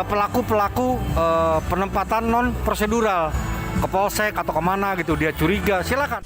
pelaku-pelaku penempatan non prosedural ke polsek atau kemana gitu, dia curiga, silakan.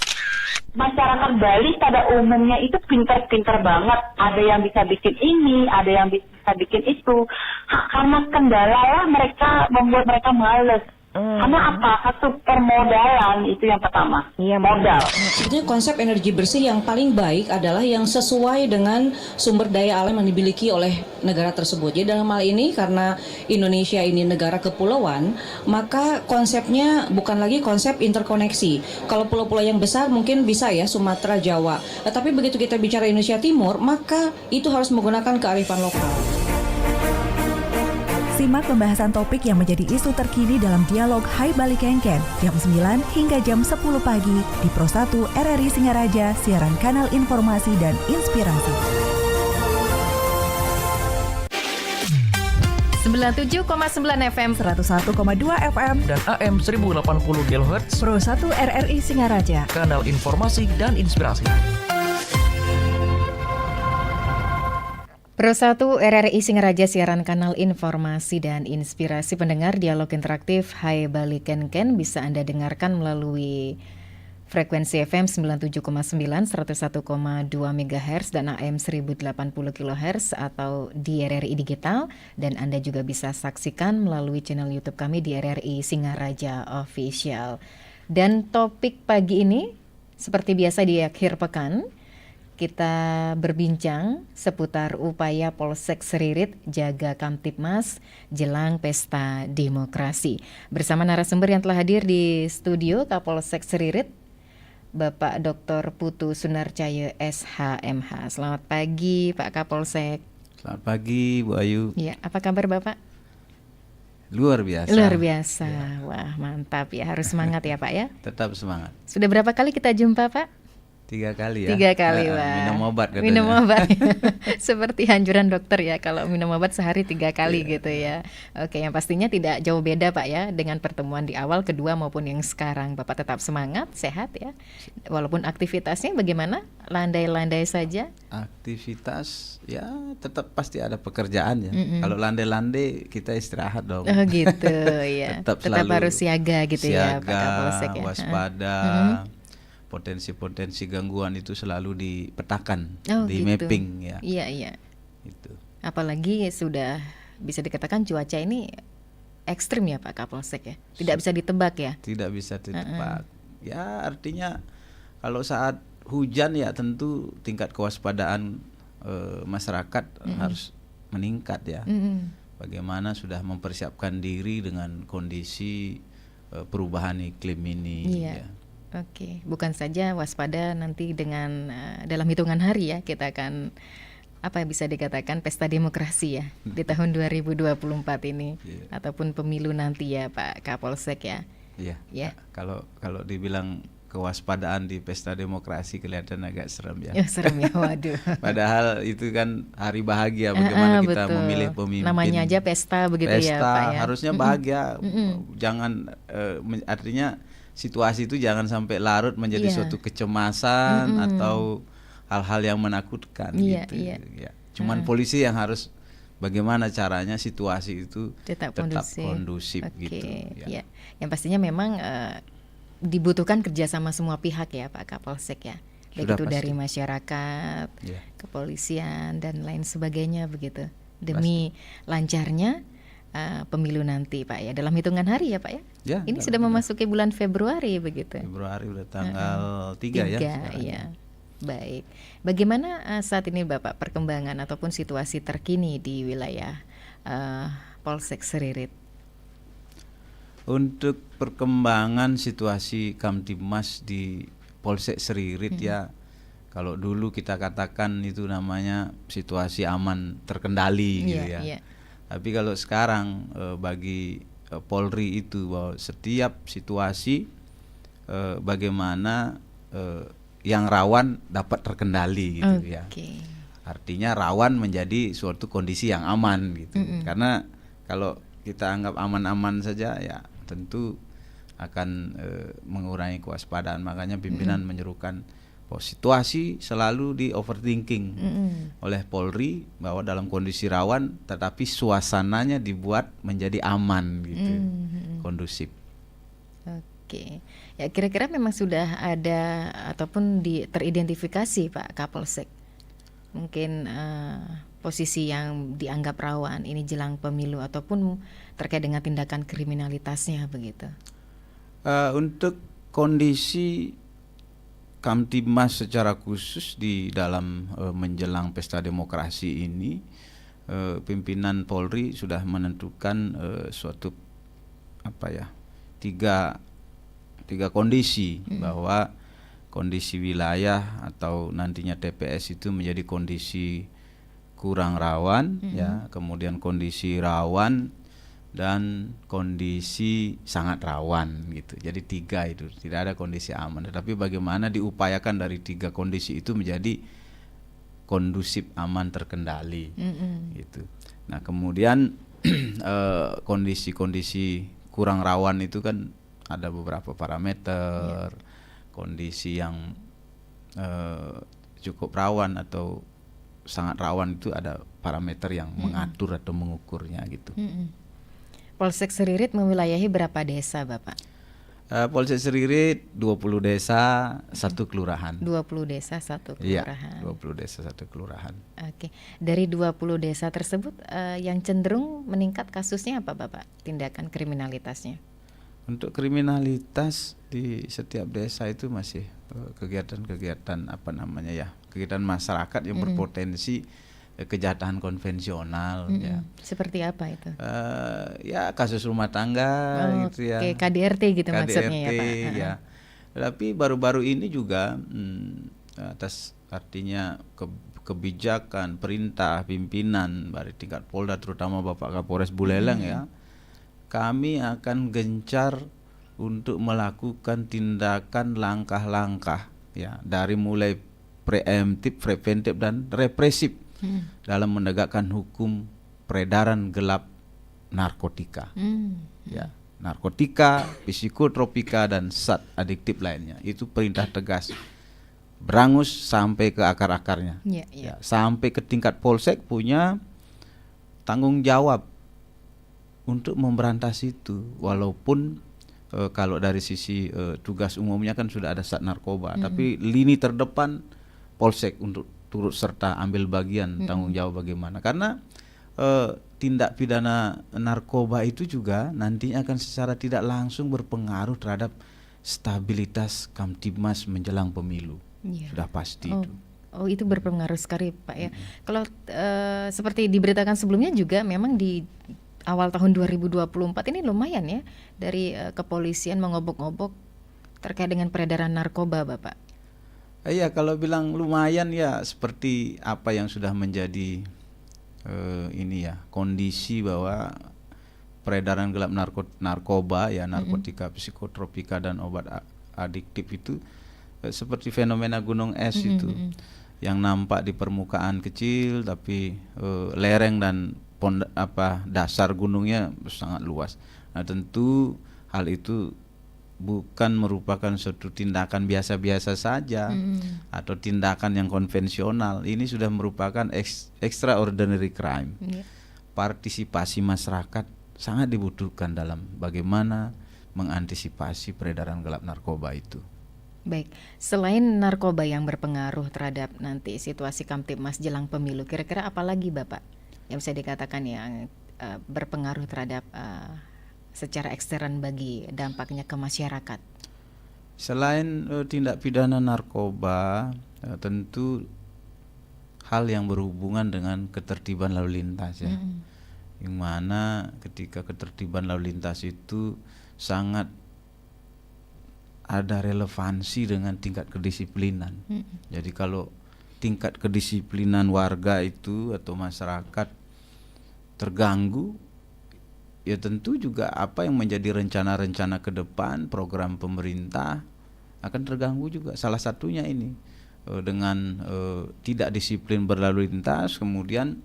Masyarakat Bali pada umumnya itu pintar-pintar banget. Ada yang bisa bikin ini, ada yang bisa bikin itu. Karena kendala lah mereka membuat mereka males. Karena apa? Satu permodalan itu yang pertama. Iya, modal. Sebetulnya konsep energi bersih yang paling baik adalah yang sesuai dengan sumber daya alam yang dimiliki oleh negara tersebut. Jadi dalam hal ini karena Indonesia ini negara kepulauan, maka konsepnya bukan lagi konsep interkoneksi. Kalau pulau-pulau yang besar mungkin bisa ya Sumatera, Jawa. Tapi begitu kita bicara Indonesia Timur, maka itu harus menggunakan kearifan lokal. Simak pembahasan topik yang menjadi isu terkini dalam dialog Hai Bali Kengken jam 9 hingga jam 10 pagi di Pro 1 RRI Singaraja, siaran kanal informasi dan inspirasi. 97,9 FM, 101,2 FM dan AM 1080 kHz Pro 1 RRI Singaraja, kanal informasi dan inspirasi. Pro 1 RRI Singaraja, siaran kanal informasi dan inspirasi. Pendengar, dialog interaktif Hai Bali Kengken bisa Anda dengarkan melalui frekuensi FM 97,9, 101,2 MHz dan AM 1080 kHz atau di RRI Digital, dan Anda juga bisa saksikan melalui channel YouTube kami di RRI Singaraja Official. Dan topik pagi ini seperti biasa di akhir pekan kita berbincang seputar upaya Polsek Seririt jaga Kamtibmas jelang pesta demokrasi. Bersama narasumber yang telah hadir di studio, Kapolsek Seririt, Bapak Dr. Putu Sunarcaya SHMH. Selamat pagi Pak Kapolsek. Selamat pagi Bu Ayu. Ya, apa kabar Bapak? Luar biasa. Luar biasa. Ya. Wah, mantap ya. Harus semangat ya Pak ya. Tetap semangat. Sudah berapa kali kita jumpa Pak? 3 kali ya. 3 kali, Wah. Minum obat katanya. Minum obat. Seperti anjuran dokter ya, kalau minum obat sehari 3 kali gitu ya. Oke, yang pastinya tidak jauh beda Pak ya dengan pertemuan di awal, kedua maupun yang sekarang. Bapak tetap semangat, sehat ya. Walaupun aktivitasnya bagaimana? Landai-landai saja? Aktivitas ya tetap pasti ada pekerjaan ya. Kalau landai-landai kita istirahat dong. Oh gitu ya. tetap harus siaga gitu ya Pak Kapolsek ya. Waspada. Potensi-potensi gangguan itu selalu dipetakan, di gitu. mapping ya. Iya. Itu. Apalagi sudah bisa dikatakan cuaca ini ekstrim ya Pak Kapolsek ya. Tidak bisa ditebak ya. Tidak bisa ditebak. Ya artinya kalau saat hujan ya tentu tingkat kewaspadaan masyarakat harus meningkat ya. Bagaimana sudah mempersiapkan diri dengan kondisi perubahan iklim ini. Iya. Ya. Oke, bukan saja waspada nanti dengan dalam hitungan hari ya kita akan apa bisa dikatakan pesta demokrasi ya di tahun 2024 ini ataupun pemilu nanti ya Pak Kapolsek ya. Iya. Ya. Kalau dibilang kewaspadaan di pesta demokrasi kelihatan agak serem ya. Serem ya, waduh. Padahal itu kan hari bahagia bagaimana kita betul. memilih pemimpin. Namanya aja pesta begitu ya Pak ya. Harusnya bahagia. Jangan artinya situasi itu jangan sampai larut menjadi suatu kecemasan atau hal-hal yang menakutkan gitu. Ya. Cuman polisi yang harus bagaimana caranya situasi itu tetap kondusif gitu. Ya. Yang pastinya memang dibutuhkan kerjasama semua pihak ya Pak Kapolsek ya. Baik itu dari masyarakat, kepolisian dan lain sebagainya begitu. Demi lancarnya pemilu nanti Pak ya, dalam hitungan hari ya Pak ya. Ini sudah memasuki bulan Februari begitu. Februari udah tanggal 3 ya. Baik. Bagaimana saat ini Bapak perkembangan ataupun situasi terkini di wilayah Polsek Seririt? Untuk perkembangan situasi Kamtibmas di Polsek Seririt ya, kalau dulu kita katakan itu namanya situasi aman terkendali gitu ya. Tapi kalau sekarang bagi Polri itu bahwa setiap situasi bagaimana yang rawan dapat terkendali gitu ya. Artinya rawan menjadi suatu kondisi yang aman gitu. Karena kalau kita anggap aman-aman saja ya tentu akan mengurangi kewaspadaan. Makanya pimpinan menyerukan Situasi selalu di overthinking oleh Polri bahwa dalam kondisi rawan, tetapi suasananya dibuat menjadi aman gitu, kondusif. Oke, ya kira-kira memang sudah ada ataupun teridentifikasi Pak Kapolsek, mungkin posisi yang dianggap rawan ini jelang pemilu ataupun terkait dengan tindakan kriminalitasnya begitu. Untuk kondisi Kamtibmas secara khusus di dalam menjelang pesta demokrasi ini, pimpinan Polri sudah menentukan suatu tiga kondisi, bahwa kondisi wilayah atau nantinya TPS itu menjadi kondisi kurang rawan, ya, kemudian kondisi rawan dan kondisi sangat rawan gitu. Jadi 3 itu, tidak ada kondisi aman. Tetapi bagaimana diupayakan dari 3 kondisi itu menjadi kondusif, aman, terkendali gitu. Nah kemudian kondisi-kondisi kurang rawan itu kan ada beberapa parameter, kondisi yang cukup rawan atau sangat rawan itu ada parameter yang mengatur atau mengukurnya gitu. Polsek Seririt mewilayahi berapa desa, Bapak? Polsek Seririt 20 desa, 1 kelurahan. 20 desa, 1 kelurahan. Iya, 20 desa, 1 kelurahan. Oke. Dari 20 desa tersebut yang cenderung meningkat kasusnya apa, Bapak? Tindakan kriminalitasnya? Untuk kriminalitas di setiap desa itu masih kegiatan-kegiatan kegiatan masyarakat yang berpotensi kejahatan konvensional, ya. Seperti apa itu? Ya kasus rumah tangga gitu ya. Oke, KDRT gitu KDRT, maksudnya ya Pak. Ya. Tetapi baru-baru ini juga atas artinya kebijakan, perintah, pimpinan dari tingkat Polda, terutama Bapak Kapolres Buleleng ya, kami akan gencar untuk melakukan tindakan langkah-langkah, ya, dari mulai preemptif, preventif dan represif dalam menegakkan hukum peredaran gelap narkotika, ya, narkotika, psikotropika dan zat adiktif lainnya. Itu perintah tegas, berangus sampai ke akar-akarnya, ya, sampai ke tingkat polsek punya tanggung jawab untuk memberantas itu. Walaupun kalau dari sisi tugas umumnya kan sudah ada zat narkoba, tapi lini terdepan polsek untuk turut serta ambil bagian tanggung jawab bagaimana, karena tindak pidana narkoba itu juga nantinya akan secara tidak langsung berpengaruh terhadap stabilitas Kamtibmas menjelang pemilu. Sudah pasti itu. Oh, itu berpengaruh sekali Pak ya. Kalau seperti diberitakan sebelumnya juga memang di awal tahun 2024 ini lumayan ya dari kepolisian mengobok-obok terkait dengan peredaran narkoba, Bapak. Iya, kalau bilang lumayan ya seperti apa yang sudah menjadi kondisi bahwa peredaran gelap narkoba, ya, narkotika, psikotropika dan obat adiktif itu seperti fenomena gunung es itu, yang nampak di permukaan kecil tapi lereng dan dasar gunungnya sangat luas. Nah tentu hal itu bukan merupakan suatu tindakan biasa-biasa saja atau tindakan yang konvensional. Ini sudah merupakan extraordinary crime. Partisipasi masyarakat sangat dibutuhkan dalam bagaimana mengantisipasi peredaran gelap narkoba itu. Baik, selain narkoba yang berpengaruh terhadap nanti situasi Kamtibmas jelang pemilu, kira-kira apa lagi Bapak yang bisa dikatakan yang berpengaruh terhadap secara ekstern bagi dampaknya ke masyarakat? Selain tindak pidana narkoba, tentu hal yang berhubungan dengan ketertiban lalu lintas, ya, yang mana ketika ketertiban lalu lintas itu sangat ada relevansi dengan tingkat kedisiplinan. Jadi kalau tingkat kedisiplinan warga itu atau masyarakat terganggu, ya tentu juga apa yang menjadi rencana-rencana ke depan, program pemerintah akan terganggu juga. Salah satunya ini dengan tidak disiplin berlalu lintas, kemudian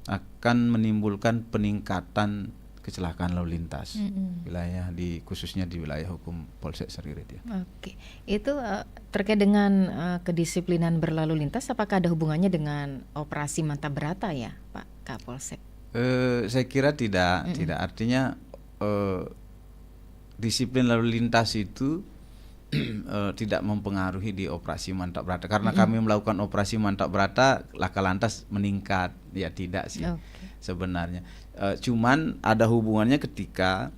akan menimbulkan peningkatan kecelakaan lalu lintas wilayah khususnya di wilayah hukum Polsek Seririt ya. Oke, itu terkait dengan kedisiplinan berlalu lintas, apakah ada hubungannya dengan operasi Mantap Berata ya, Pak Kapolsek? Saya kira tidak. Artinya disiplin lalu lintas itu tidak mempengaruhi di operasi Mantap Berata karena kami melakukan operasi Mantap Berata laka lantas meningkat, ya tidak sih sebenarnya. Cuman ada hubungannya ketika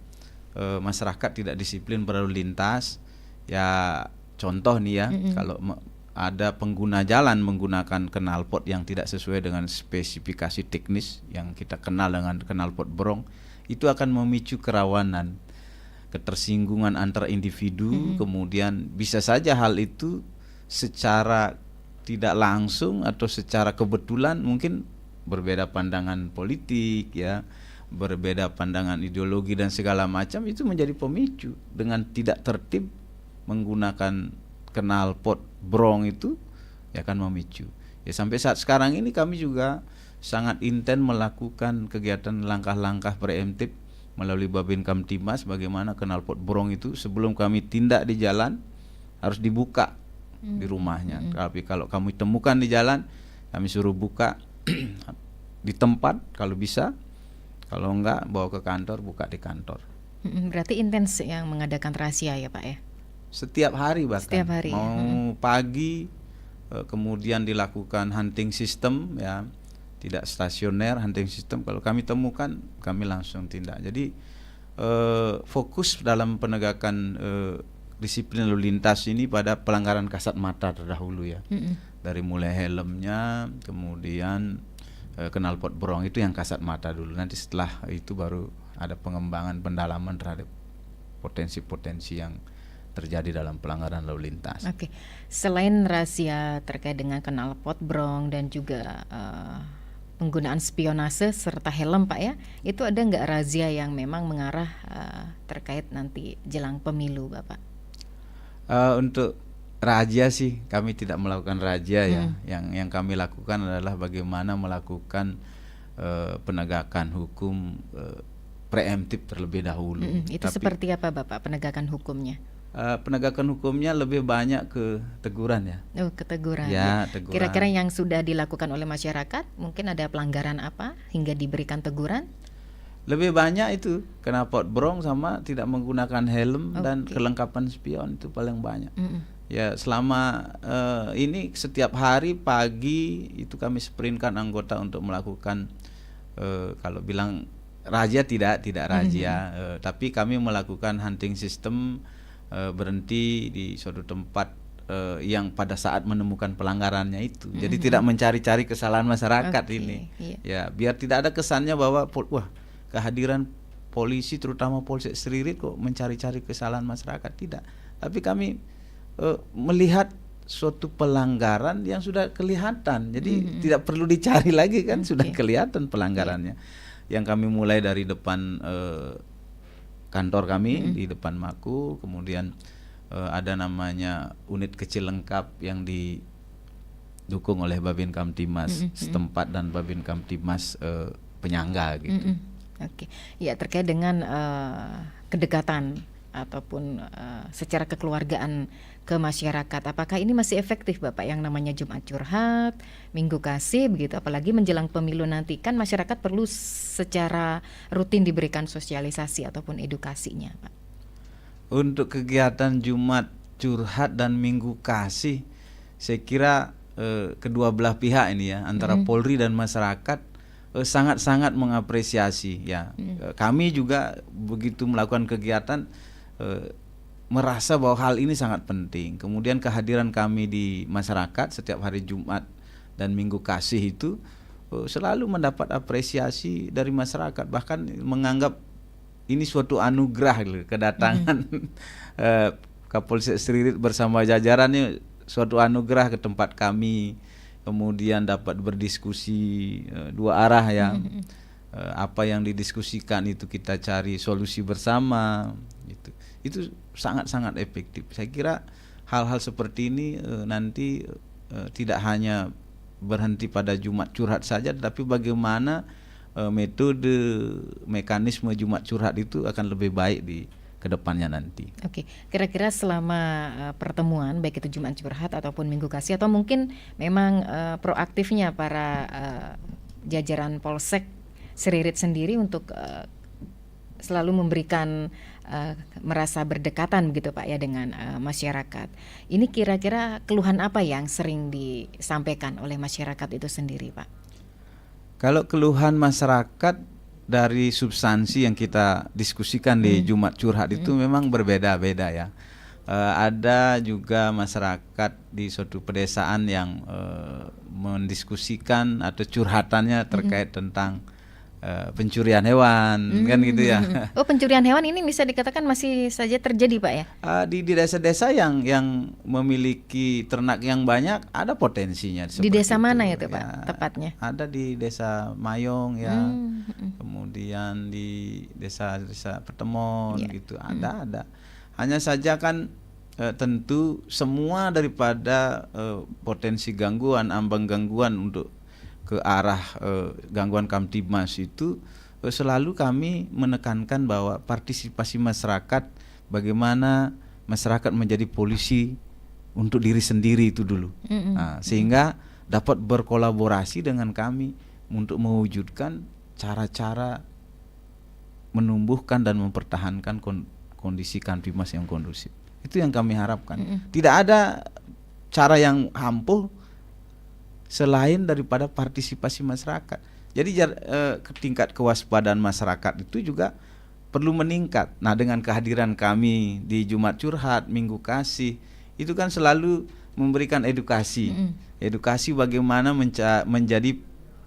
masyarakat tidak disiplin berlalu lintas, ya contoh nih ya, kalau ada pengguna jalan menggunakan knalpot yang tidak sesuai dengan spesifikasi teknis yang kita kenal dengan knalpot brong, itu akan memicu kerawanan ketersinggungan antara individu. Kemudian bisa saja hal itu secara tidak langsung atau secara kebetulan mungkin berbeda pandangan politik ya, berbeda pandangan ideologi dan segala macam, itu menjadi pemicu. Dengan tidak tertib menggunakan knalpot brong itu ya akan memicu. Ya sampai saat sekarang ini kami juga sangat intens melakukan kegiatan langkah-langkah preemptif melalui Babin Kamtimas, bagaimana knalpot brong itu sebelum kami tindak di jalan harus dibuka di rumahnya. Tapi kalau kami temukan di jalan, kami suruh buka di tempat kalau bisa, kalau enggak bawa ke kantor, buka di kantor. Berarti intens yang mengadakan razia ya Pak ya? Setiap hari bahkan. Setiap hari. Mau pagi, kemudian dilakukan hunting system ya. Tidak stasioner, hunting system. Kalau kami temukan, kami langsung tindak. Jadi fokus dalam penegakan disiplin lalu lintas ini pada pelanggaran kasat mata terdahulu ya. Dari mulai helmnya, kemudian knalpot brong itu yang kasat mata dulu. Nanti setelah itu baru ada pengembangan pendalaman terhadap potensi-potensi yang terjadi dalam pelanggaran lalu lintas. Oke. Selain razia terkait dengan knalpot brong dan juga penggunaan spionase serta helm Pak ya, itu ada nggak razia yang memang mengarah terkait nanti jelang pemilu Bapak? Untuk razia sih kami tidak melakukan razia ya. Yang kami lakukan adalah bagaimana melakukan penegakan hukum preemptif terlebih dahulu. Itu seperti apa Bapak penegakan hukumnya? Penegakan hukumnya lebih banyak ke teguran ya. Oh, ke teguran. Ya, teguran. Kira-kira yang sudah dilakukan oleh masyarakat, mungkin ada pelanggaran apa hingga diberikan teguran? Lebih banyak itu knalpot brong sama tidak menggunakan helm dan kelengkapan spion, itu paling banyak. Ya selama ini setiap hari pagi itu kami sprintkan anggota untuk melakukan kalau bilang razia tidak razia, tapi kami melakukan hunting system. Berhenti di suatu tempat yang pada saat menemukan pelanggarannya itu. Jadi tidak mencari-cari kesalahan masyarakat ini. Ya, biar tidak ada kesannya bahwa kehadiran polisi terutama Polsek Seririt kok mencari-cari kesalahan masyarakat, tidak. Tapi kami melihat suatu pelanggaran yang sudah kelihatan. Jadi tidak perlu dicari lagi kan, sudah kelihatan pelanggarannya. Yang kami mulai dari depan kantor kami di depan Maku, kemudian ada namanya unit kecil lengkap yang didukung oleh Babin Kamtimas setempat dan Babin Kamtimas penyangga gitu. Oke, ya terkait dengan kedekatan ataupun secara kekeluargaan ke masyarakat, apakah ini masih efektif Bapak yang namanya Jumat Curhat, Minggu Kasih begitu, apalagi menjelang pemilu nanti kan masyarakat perlu secara rutin diberikan sosialisasi ataupun edukasinya Pak? Untuk kegiatan Jumat Curhat dan Minggu Kasih, saya kira kedua belah pihak ini ya, antara Polri dan masyarakat sangat-sangat mengapresiasi ya. Kami juga begitu melakukan kegiatan merasa bahwa hal ini sangat penting. Kemudian kehadiran kami di masyarakat setiap hari Jumat dan Minggu Kasih itu selalu mendapat apresiasi dari masyarakat, bahkan menganggap ini suatu anugerah kedatangan Kapolsek Seririt bersama jajarannya, suatu anugerah ke tempat kami. Kemudian dapat berdiskusi dua arah ya. Apa yang didiskusikan itu kita cari solusi bersama gitu. Itu sangat-sangat efektif. Saya kira hal-hal seperti ini nanti tidak hanya berhenti pada Jumat Curhat saja, tetapi bagaimana metode mekanisme Jumat Curhat itu akan lebih baik di kedepannya nanti. Oke, kira-kira selama pertemuan baik itu Jumat Curhat ataupun Minggu Kasih, atau mungkin memang proaktifnya para jajaran Polsek Seririt sendiri untuk selalu memberikan merasa berdekatan begitu Pak ya dengan masyarakat. Ini kira-kira keluhan apa yang sering disampaikan oleh masyarakat itu sendiri Pak? Kalau keluhan masyarakat dari substansi yang kita diskusikan di Jumat Curhat itu memang berbeda-beda ya. Ada juga masyarakat di suatu pedesaan yang mendiskusikan atau curhatannya terkait tentang pencurian hewan, kan gitu ya. Oh, pencurian hewan ini bisa dikatakan masih saja terjadi Pak ya? Di desa-desa yang memiliki ternak yang banyak ada potensinya. Di desa itu. mana itu Pak Ya, tepatnya? ada di desa Mayong ya, kemudian di desa-desa Petemon gitu ada. Hanya saja kan tentu semua daripada potensi gangguan, ambang gangguan untuk ke arah gangguan Kamtibmas itu selalu kami menekankan bahwa partisipasi masyarakat, bagaimana masyarakat menjadi polisi untuk diri sendiri itu dulu, sehingga dapat berkolaborasi dengan kami untuk mewujudkan cara-cara menumbuhkan dan mempertahankan kondisi Kamtibmas yang kondusif. Itu yang kami harapkan. Tidak ada cara yang ampuh selain daripada partisipasi masyarakat. Jadi tingkat kewaspadaan masyarakat itu juga perlu meningkat. Nah, dengan kehadiran kami di Jumat Curhat, Minggu Kasih, itu kan selalu memberikan edukasi. Edukasi bagaimana menjadi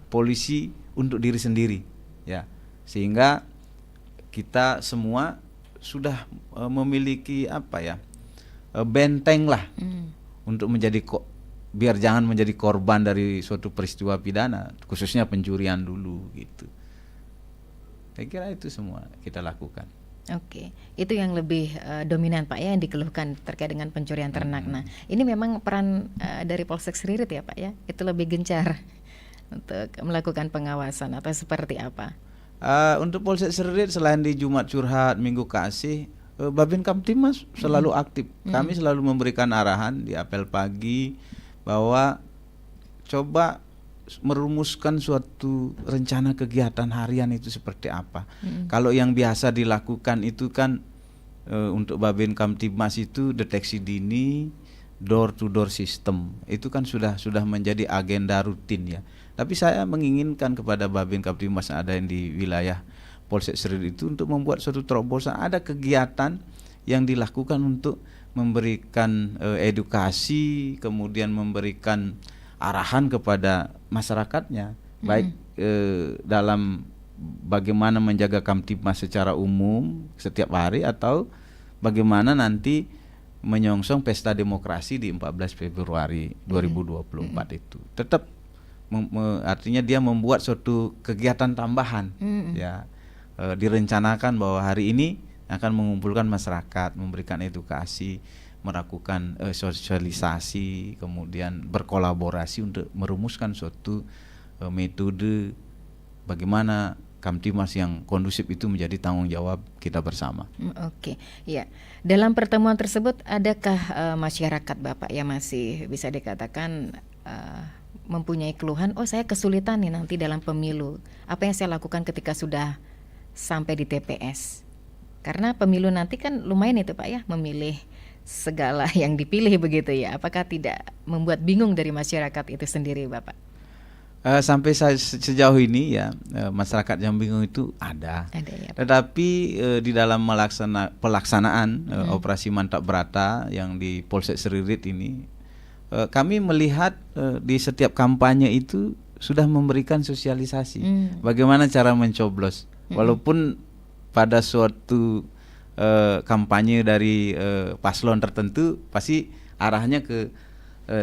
polisi untuk diri sendiri, ya. Sehingga kita semua sudah memiliki benteng lah untuk menjadi biar jangan menjadi korban dari suatu peristiwa pidana, khususnya pencurian dulu gitu. Saya kira itu semua kita lakukan. Oke, itu yang lebih dominan Pak ya, yang dikeluhkan terkait dengan pencurian ternak. Nah, ini memang peran dari Polsek Seririt ya Pak ya, itu lebih gencar untuk melakukan pengawasan atau seperti apa? Untuk Polsek Seririt selain di Jumat Curhat, Minggu Kasih, Babin Kamtibmas selalu aktif. Kami selalu memberikan arahan di apel pagi bahwa coba merumuskan suatu rencana kegiatan harian itu seperti apa. Kalau yang biasa dilakukan itu kan untuk Babin Kamtibmas itu deteksi dini, door to door system. Itu kan sudah menjadi agenda rutin ya. Tapi saya menginginkan kepada Babin Kamtibmas ada yang di wilayah Polsek Seririt itu untuk membuat suatu terobosan, ada kegiatan yang dilakukan untuk memberikan edukasi, kemudian memberikan arahan kepada masyarakatnya, baik dalam bagaimana menjaga Kamtibmas secara umum setiap hari, atau bagaimana nanti menyongsong pesta demokrasi di 14 Februari 2024 itu. Tetap artinya dia membuat suatu kegiatan tambahan, ya. Direncanakan bahwa hari ini akan mengumpulkan masyarakat, memberikan edukasi, melakukan sosialisasi, kemudian berkolaborasi untuk merumuskan suatu metode bagaimana Kamtibmas yang kondusif itu menjadi tanggung jawab kita bersama. Oke, ya. Dalam pertemuan tersebut adakah masyarakat Bapak yang masih bisa dikatakan mempunyai keluhan, oh saya kesulitan nih nanti dalam pemilu, apa yang saya lakukan ketika sudah sampai di TPS? Karena pemilu nanti kan lumayan itu Pak ya, memilih segala yang dipilih begitu ya. Apakah tidak membuat bingung dari masyarakat itu sendiri Bapak? Sampai sejauh ini ya masyarakat yang bingung itu ada ya, Pak. Tetapi di dalam pelaksanaan operasi Mantap Brata yang di Polsek Seririt ini, kami melihat di setiap kampanye itu sudah memberikan sosialisasi bagaimana cara mencoblos. Walaupun pada suatu kampanye dari paslon tertentu pasti arahnya ke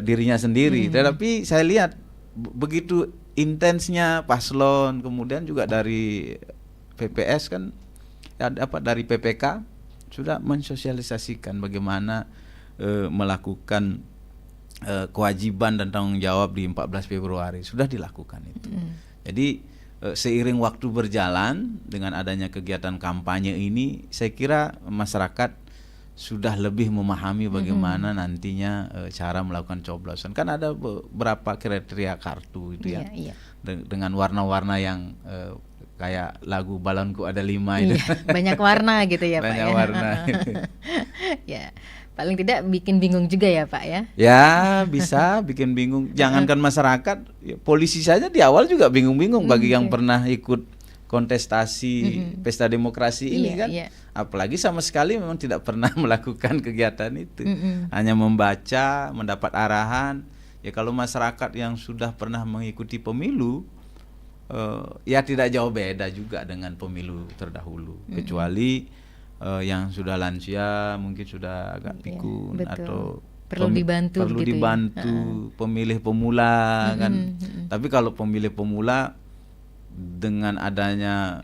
dirinya sendiri, tetapi saya lihat begitu intensnya paslon, kemudian juga dari PPS kan, dari PPK sudah mensosialisasikan bagaimana melakukan kewajiban dan tanggung jawab di 14 Februari sudah dilakukan itu. Jadi seiring waktu berjalan dengan adanya kegiatan kampanye ini, saya kira masyarakat sudah lebih memahami bagaimana nantinya cara melakukan coblosan. Kan ada beberapa kriteria kartu itu ya, dengan warna-warna yang kayak lagu balonku ada 5 itu. Banyak warna gitu ya Pak banyak ya. warna. Ya, paling tidak bikin bingung juga ya Pak ya. Ya bisa bikin bingung. Jangankan masyarakat, ya, polisi saja di awal juga bingung-bingung bagi yang pernah ikut kontestasi pesta demokrasi ini kan. Apalagi sama sekali memang tidak pernah melakukan kegiatan itu. Hanya membaca, mendapat arahan. Ya kalau masyarakat yang sudah pernah mengikuti pemilu, ya tidak jauh beda juga dengan pemilu terdahulu, kecuali yang sudah lansia mungkin sudah agak pikun atau perlu dibantu gitu pemilih pemula kan. Tapi kalau pemilih pemula dengan adanya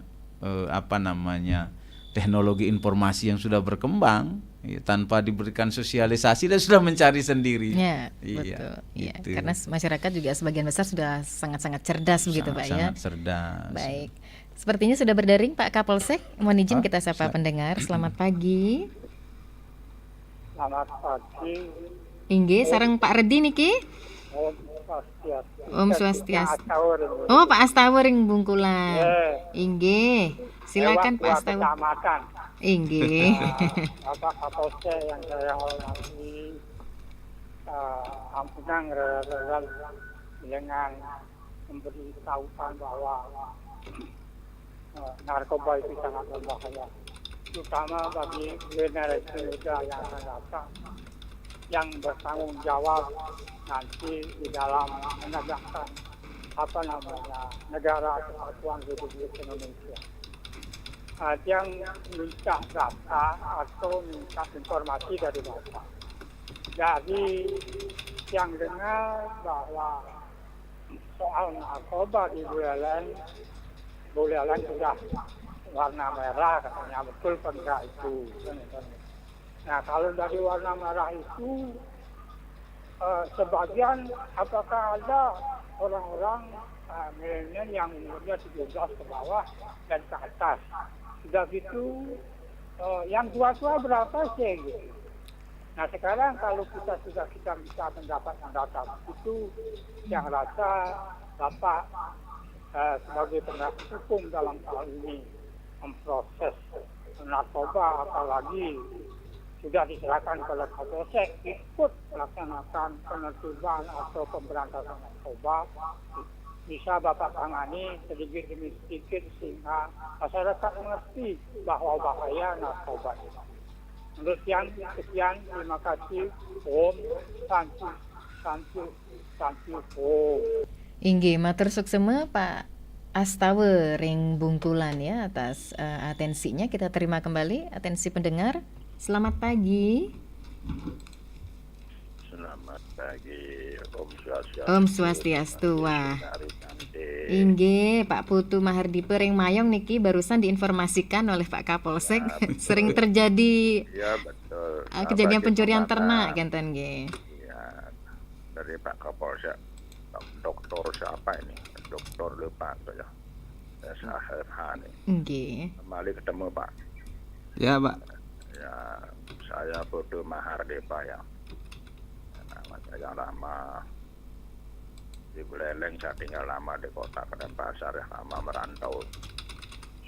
teknologi informasi yang sudah berkembang, ya, tanpa diberikan sosialisasi dan sudah mencari sendiri. Ya, betul. Ya, gitu. Karena masyarakat juga sebagian besar sudah sangat-sangat cerdas begitu Pak ya. Sangat cerdas. Baik. Sepertinya sudah berdaring Pak Kapolsek. Mohon izin kita sapa pendengar. Selamat pagi. Selamat pagi. Inggih, sareng Pak Redi niki. Om Swastiastu. Oh, Pak Astawur ing Bungkulan. Inggih. Silakan Pak Astawur. Inggih. Bapak Kapolsek yang saya hormati, ampunang dengan memberi tautan bahwa narkoba itu sangat berbahaya, terutama bagi generasi muda yang akan datang, yang bertanggung jawab nanti di dalam menegakkan negara kesatuan Republik Indonesia. Yang minta data atau minta informasi dari Bapak. Jadi yang dengar bahwa soal narkoba di Buleleng sudah warna merah katanya, betul apa enggak itu? Nah kalau dari warna merah itu sebagian apakah ada orang-orang milenial yang umurnya 17 ke bawah dan ke atas? Sudah gitu, yang tua-tua berapa sih? Gitu. Nah sekarang kalau kita bisa mendapatkan data itu, yang rasa Bapak sebagai penegak hukum dalam hal ini memproses narkoba, apalagi sudah diserahkan kepada Kapolsek, ikut melaksanakan penertiban atau pemberantasan narkoba, bisa Bapak tangani sedikit demi sedikit sehingga masyarakat mengerti bahwa bahaya narkoba itu. Menurut sekian, terima kasih. Om, santu, Om. Inggih, matur suksema Pak Astawe ring Bungkulan ya atas atensinya. Kita terima kembali atensi pendengar. Selamat pagi. Selamat pagi, Om Swastiastu. Inggih, Pak Putu Mahardipe ring Mayong niki barusan diinformasikan oleh Pak Kapolsek sering terjadi betul. Kejadian pencurian ternak genten nggih. Ya, dari Pak Kapolsek, dokter siapa ini? Dokter lupa saja. Sahirhan. Nggih. Kembali ketemu Pak. Ya Pak. Ya, saya Putu Mahardipe ya. Nama saya lama di Buleleng, saya tinggal lama di kota Denpasar ya, lama merantau.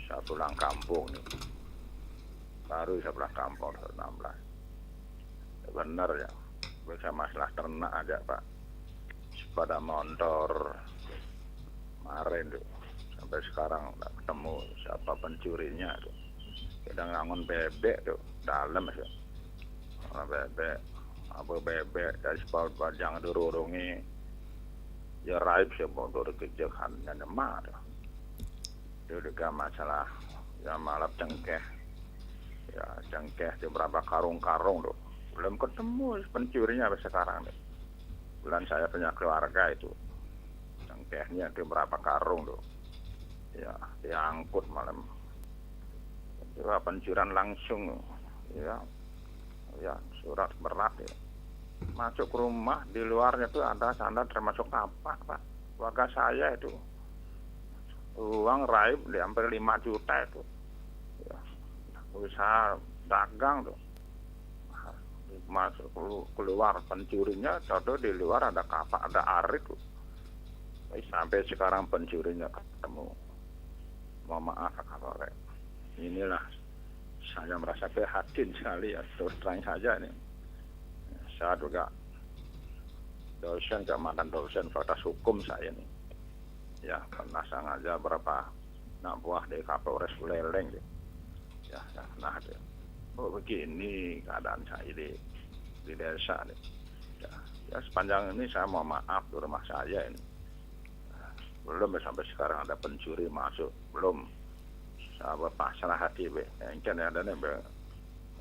Saya pulang kampung nih. Baru saya pulang kampung 16. Benar ya, bisa masalah ternak aja Pak. Sepeda motor kemarin tuh, sampai sekarang nggak ketemu siapa pencurinya tuh. Kita ngangon bebek tuh, dalam ya. Bebek dari sepuluh jangan dirurungi ya raib sih motor kejahan dan demar itu juga masalah ya malap cengkeh ya cengkeh di berapa karung-karung tuh belum ketemu pencurinya sampai sekarang nih. Bulan saya punya keluarga itu cengkehnya di berapa karung tuh ya diangkut malam itu pencurian langsung ya surat berat ya. Masuk ke rumah, di luarnya tuh ada sandal termasuk kapak Pak. Warga saya itu uang raib di hampir 5 juta itu. Ya, usaha dagang tuh. Masuk keluar pencurinya, contoh di luar ada kapak, ada arit tuh. Sampai sekarang pencurinya ketemu. Mohon maaf Kapolres. Inilah saya merasa prihatin sekali ya, terus terang saja ini. Saya juga dosen keamanan dosen fakultas hukum saya ini. Ya, pernah sengaja berapa anak buah di Kapolres Buleleng. Ya, nah oh begini keadaan saya di desa nih. Ya, sepanjang ini saya mau maaf di rumah saya ini. Belum sampai sekarang ada pencuri masuk, belum. Saya berpasrah hati, mungkin ada nih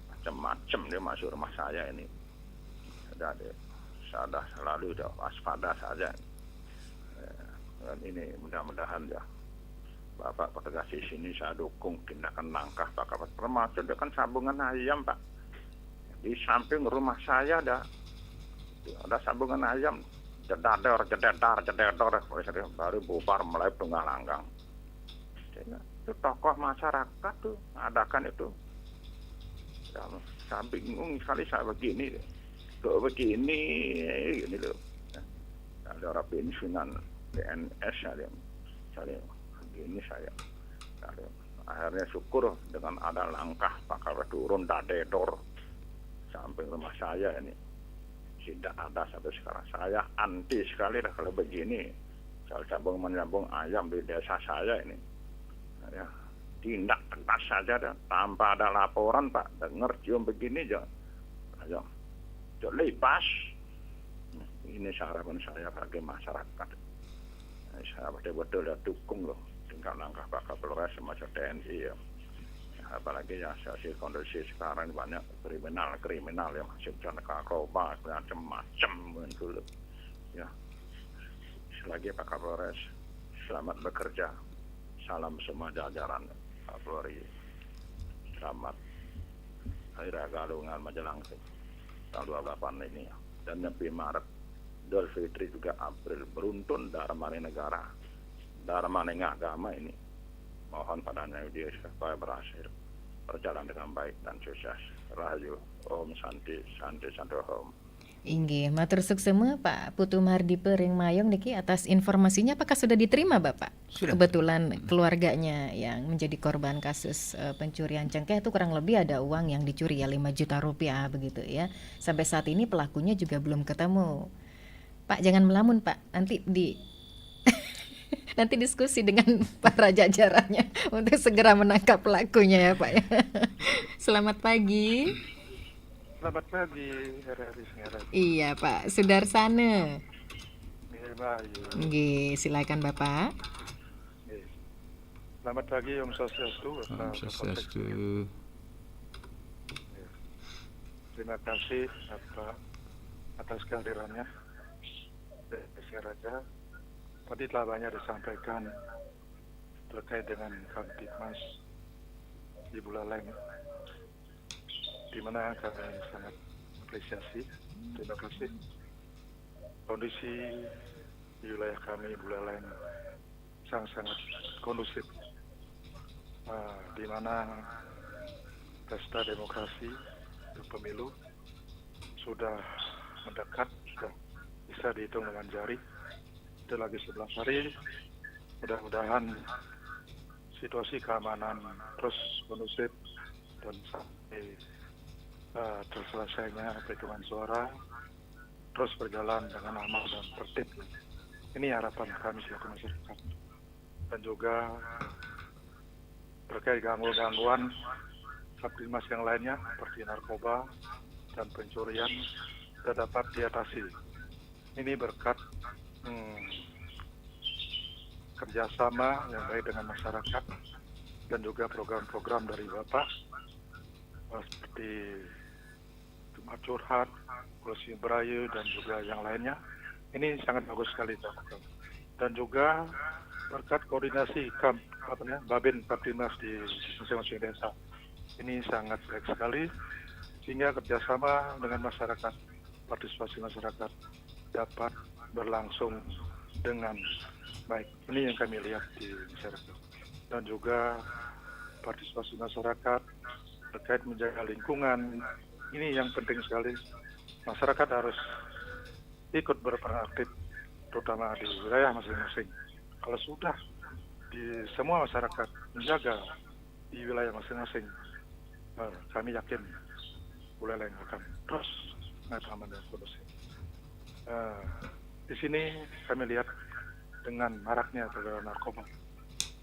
macam-macam dia masuk rumah saya ini. Saya sudah selalu waspada saja. Dan ini mudah-mudahan ya Bapak petugas di sini saya dukung tindakan langkah Pak Kapolres. Termasuk dengan sambungan ayam Pak. Di samping rumah saya ada sambungan ayam. Jedador, baru bubar mulai tunggal langgang. Itu tokoh masyarakat tuh adakan itu. Ya, saya bingung sekali saya begini. Kok begini gini loh. Ada orang pensiunan PNS saya begini saya. Akhirnya syukur dengan ada langkah Pak Kapolres turun dadedor samping rumah saya ini. Tidak ada sampai sekarang. Saya anti sekali lah kalau begini. Soal menyambung ayam di desa saya ini. Ya, tindak tegas saja dah. Tanpa ada laporan Pak. Dengar cium begini aja. Ayo, lepas. Ini harapan saya bagi masyarakat. Saya betul-betul dukung loh. Tingkat langkah Pak Kapolres semacam TNI ya. Apalagi ya situasi kondisi sekarang banyak kriminal yang masih berjalan narkoba macam-macam dulu. Ya, selagi Pak Kapolres selamat bekerja. Salam semua jajaran Kapolri. Selamat Hari Raya Galungan Majelang tahun 28 ini. Dan Nyepi Maret, Idul Fitri juga April. Beruntun Dharma negara, Dharma agama ini. Mohon padanya dia supaya berhasil berjalan dengan baik dan sukses. Rahayu, Om Santi Om. Inggih, matur suksema Pak Putu Mardipe Ring Mayong niki atas informasinya. Apakah sudah diterima Bapak? Sudah. Kebetulan keluarganya yang menjadi korban kasus pencurian cengkeh itu kurang lebih ada uang yang dicuri ya 5 juta rupiah begitu ya. Sampai saat ini pelakunya juga belum ketemu. Pak jangan melamun Pak, nanti diskusi dengan para jajarannya untuk segera menangkap pelakunya ya Pak ya. Selamat pagi. Selamat pagi, RRI Singaraja. Iya Pak Sudarsana. Iya, baik. Nggih, silakan Bapak. Selamat pagi Om Swastiastu. Om Swastiastu. Terima kasih atas kehadirannya di Singaraja. Tadi telah banyak disampaikan terkait dengan Kamtibmas di Buleleng, di mana kami sangat apresiasi. Terima kasih. Kondisi di wilayah kami Buleleng sangat kondusif, di mana pesta demokrasi untuk pemilu sudah mendekat, sudah bisa dihitung dengan jari. Itu lagi 11 hari. Mudah-mudahan situasi keamanan terus kondusif dan sampai terselesainya perhitungan suara terus berjalan dengan aman dan tertib. Ini harapan kami selaku masyarakat. Dan juga terkait gangguan Kamtibmas yang lainnya seperti narkoba dan pencurian dapat diatasi. Ini berkat kerjasama yang baik dengan masyarakat dan juga program-program dari Bapak seperti Tempat Curhat, Polisi Berayu dan juga yang lainnya. Ini sangat bagus sekali dilakukan. Dan juga berkat koordinasi Babin Kamtibmas di masing-masing desa. Ini sangat baik sekali sehingga kerjasama dengan masyarakat, partisipasi masyarakat dapat berlangsung dengan baik. Ini yang kami lihat di masyarakat. Dan juga partisipasi masyarakat terkait menjaga lingkungan. Ini yang penting sekali. Masyarakat harus ikut berperan aktif, terutama di wilayah masing-masing. Kalau sudah di semua masyarakat menjaga di wilayah masing-masing, kami yakin Buleleng akan terus aman dan kondusif. Di sini kami lihat dengan maraknya peredaran narkoba,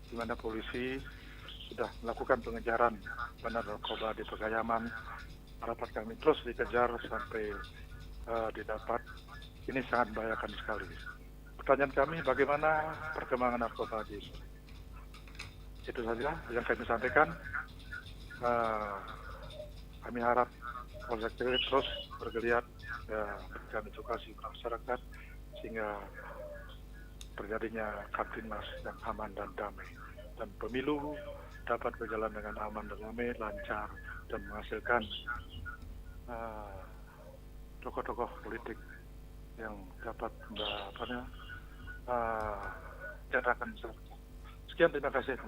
di mana polisi sudah melakukan pengejaran bandar narkoba di Pegayaman. Harapan kami terus dikejar sampai didapat. Ini sangat membahayakan sekali. Pertanyaan kami, bagaimana perkembangan narkoba di sini? Itu saja yang kami sampaikan. Kami harap Polsek Cirit terus bergeliat memberikan edukasi kepada masyarakat sehingga terjadinya Kamtibmas yang aman dan damai, dan pemilu dapat berjalan dengan aman dan damai, lancar, dan menghasilkan tokoh-tokoh politik yang dapat mencerahkan masyarakat. Sekian, terima kasih.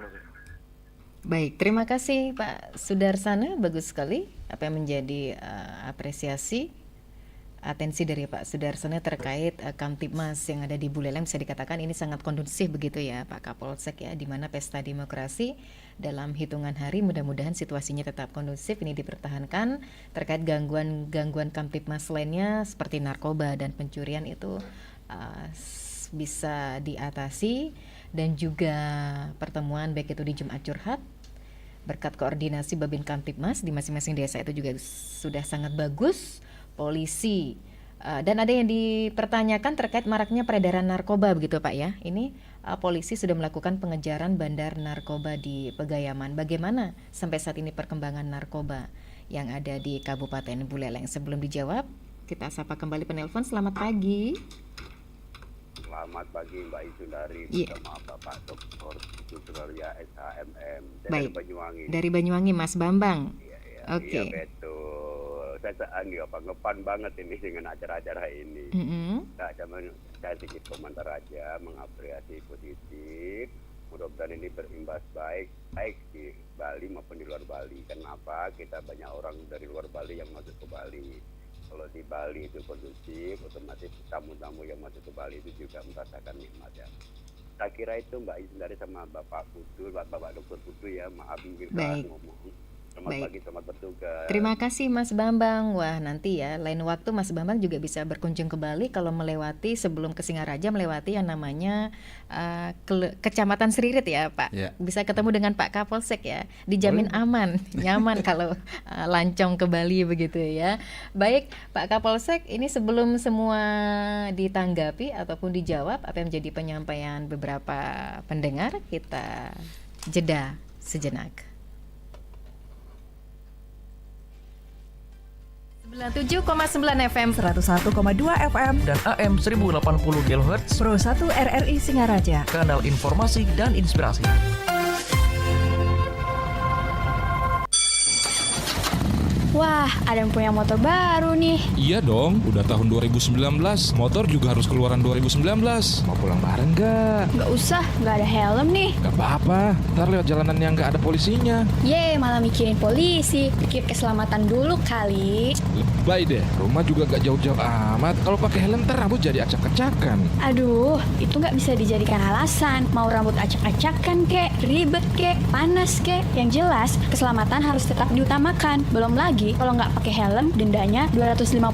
Baik, terima kasih Pak Sudarsana, bagus sekali apa yang menjadi apresiasi atensi dari Pak Sudarsana terkait Kamtibmas yang ada di Buleleng. Bisa dikatakan ini sangat kondusif begitu ya Pak Kapolsek ya, di mana pesta demokrasi dalam hitungan hari mudah-mudahan situasinya tetap kondusif. Ini dipertahankan terkait gangguan Kamtibmas lainnya seperti narkoba dan pencurian itu bisa diatasi, dan juga pertemuan baik itu di Jumat Curhat berkat koordinasi Babin Kamtibmas di masing-masing desa itu juga sudah sangat bagus. Polisi dan ada yang dipertanyakan terkait maraknya peredaran narkoba begitu Pak ya. Ini polisi sudah melakukan pengejaran bandar narkoba di Pegayaman. Bagaimana sampai saat ini perkembangan narkoba yang ada di Kabupaten Buleleng? Sebelum dijawab, kita sapa kembali penelpon. Selamat pagi. Selamat pagi Mbak Isundari bersama Bapak Dr. Susurya SHMM dari Banyuwangi. Dari Banyuwangi Mas Bambang. Iya, iya betul. Saya ngepan banget ini dengan acara-acara ini. Saya sedikit komentar aja, mengapresiasi positif. Mudah-mudahan ini berimbas baik di Bali maupun di luar Bali. Kenapa? Kita banyak orang dari luar Bali yang masuk ke Bali. Kalau di Bali itu kondusif, otomatis tamu-tamu yang masuk ke Bali itu juga merasakan nikmatnya. Saya kira itu Mbak Isundari sama Bapak Putu, Bapak Dr. Putu ya, maaf mungkin ngomong. Selamat pagi, selamat bertugas. Terima kasih Mas Bambang. Wah, nanti ya lain waktu Mas Bambang juga bisa berkunjung ke Bali kalau melewati sebelum ke Singaraja, melewati yang namanya Kecamatan Seririt ya Pak. Bisa ketemu dengan Pak Kapolsek ya. Dijamin aman, nyaman kalau lancong ke Bali begitu ya. Baik Pak Kapolsek, ini sebelum semua ditanggapi ataupun dijawab apa yang menjadi penyampaian beberapa pendengar, kita jeda sejenak. 97,9 FM, 101,2 FM, dan AM 1080 kHz Pro 1 RRI Singaraja, kanal informasi dan inspirasi. Wah, ada yang punya motor baru nih. Iya dong, udah tahun 2019. Motor juga harus keluaran 2019. Mau pulang bareng gak? Gak usah, gak ada helm nih. Gak apa-apa, ntar lewat jalanan yang gak ada polisinya. Malah mikirin polisi. Pikir keselamatan dulu kali. Lebay deh, rumah juga gak jauh-jauh amat. Kalau pakai helm ntar rambut jadi acak-acakan. Aduh, itu gak bisa dijadikan alasan. Mau rambut acak-acakan kek, ribet kek, panas kek. Yang jelas, keselamatan harus tetap diutamakan. Belum lagi kalau nggak pakai helm, dendanya 250.000